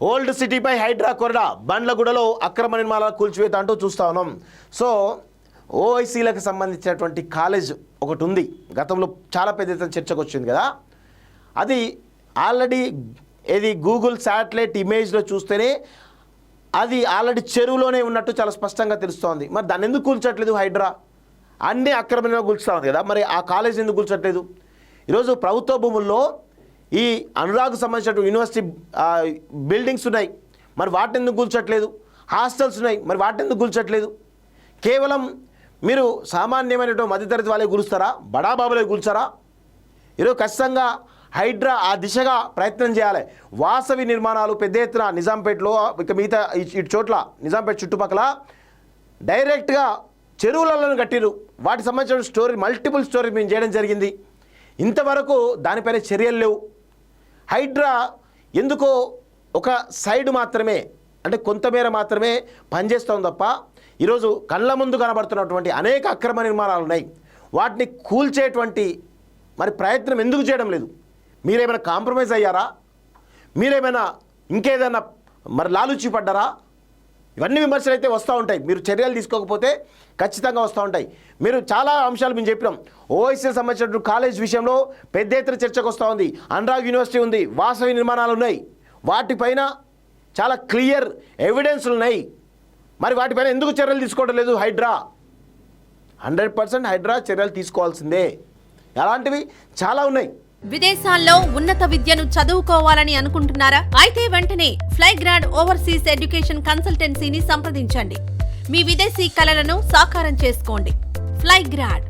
Old సిటీపై Hydraa కొరడా బండ్లగూడలో అక్రమ నిర్మాణాల కూల్చివేత అంటూ చూస్తా ఉన్నాం. సో ఓఐసీలకు సంబంధించినటువంటి కాలేజ్ ఒకటి ఉంది, గతంలో చాలా పెద్ద ఎత్తున చర్చకు వచ్చింది కదా. అది ఆల్రెడీ ఇది గూగుల్ శాటిలైట్ ఇమేజ్లో చూస్తేనే అది ఆల్రెడీ చెరువులోనే ఉన్నట్టు చాలా స్పష్టంగా తెలుస్తోంది. మరి దాన్ని ఎందుకు కూల్చట్లేదు హైడ్రా? అన్నీ అక్రమంగా కూల్చుతా ఉంది కదా, మరి ఆ కాలేజ్ ఎందుకు కూల్చట్లేదు? ఈరోజు ప్రభుత్వ భూముల్లో ఈ అనురాగ్కు సంబంధించిన యూనివర్సిటీ బిల్డింగ్స్ ఉన్నాయి, మరి వాటిని ఎందుకు కూల్చట్లేదు? హాస్టల్స్ ఉన్నాయి, మరి వాటిని ఎందుకు కూల్చట్లేదు? కేవలం మీరు సామాన్యమైనటువంటి మధ్యతరగతి వాళ్ళే కూలుస్తారా? బడాబాబులే కూల్చారా? ఈరోజు ఖచ్చితంగా హైడ్రా ఆ దిశగా ప్రయత్నం చేయాలి. వాసవి నిర్మాణాలు పెద్ద ఎత్తున నిజాంపేటలో, ఇక మిగతా ఇటు చోట్ల నిజాంపేట చుట్టుపక్కల డైరెక్ట్గా చెరువులలో కట్టిరు. వాటికి సంబంధించిన స్టోరీ, మల్టిపుల్ స్టోరీ మేము చేయడం జరిగింది. ఇంతవరకు దానిపైన చర్యలు లేవు. హైడ్రా ఎందుకో ఒక సైడ్ మాత్రమే, అంటే కొంతమేర మాత్రమే పనిచేస్తుంది తప్ప ఈరోజు కళ్ళ ముందు కనబడుతున్నటువంటి అనేక అక్రమ నిర్మాణాలు ఉన్నాయి. వాటిని కూల్చేటువంటి మరి ప్రయత్నం ఎందుకు చేయడం లేదు? మీరేమైనా కాంప్రమైజ్ అయ్యారా? మీరేమైనా ఇంకేదైనా మరి లాలూచి పడ్డారా? ఇవన్నీ విమర్శలు అయితే వస్తూ ఉంటాయి. మీరు చర్యలు తీసుకోకపోతే ఖచ్చితంగా వస్తూ ఉంటాయి. మీరు చాలా అంశాలు మేము చెప్పినాం. ఓఐసీ సంబంధించినటువంటి కాలేజ్ విషయంలో పెద్ద ఎత్తున చర్చకు వస్తూ ఉంది. అనురాగ్ యూనివర్సిటీ ఉంది, వాసవి నిర్మాణాలు ఉన్నాయి, వాటిపైన చాలా క్లియర్ ఎవిడెన్స్లు ఉన్నాయి. మరి వాటిపైన ఎందుకు చర్యలు తీసుకోవడం లేదు హైడ్రా? 100% హైడ్రా చర్యలు తీసుకోవాల్సిందే. అలాంటివి చాలా ఉన్నాయి. విదేశాల్లో ఉన్నత విద్యను చదువుకోవాలని అనుకుంటున్నారా? అయితే వెంటనే ఫ్లైగ్రాడ్ ఓవర్సీస్ ఎడ్యుకేషన్ కన్సల్టెన్సీని సంప్రదించండి. మీ విదేశీ కలలను సాకారం చేసుకోండి. ఫ్లైగ్రాడ్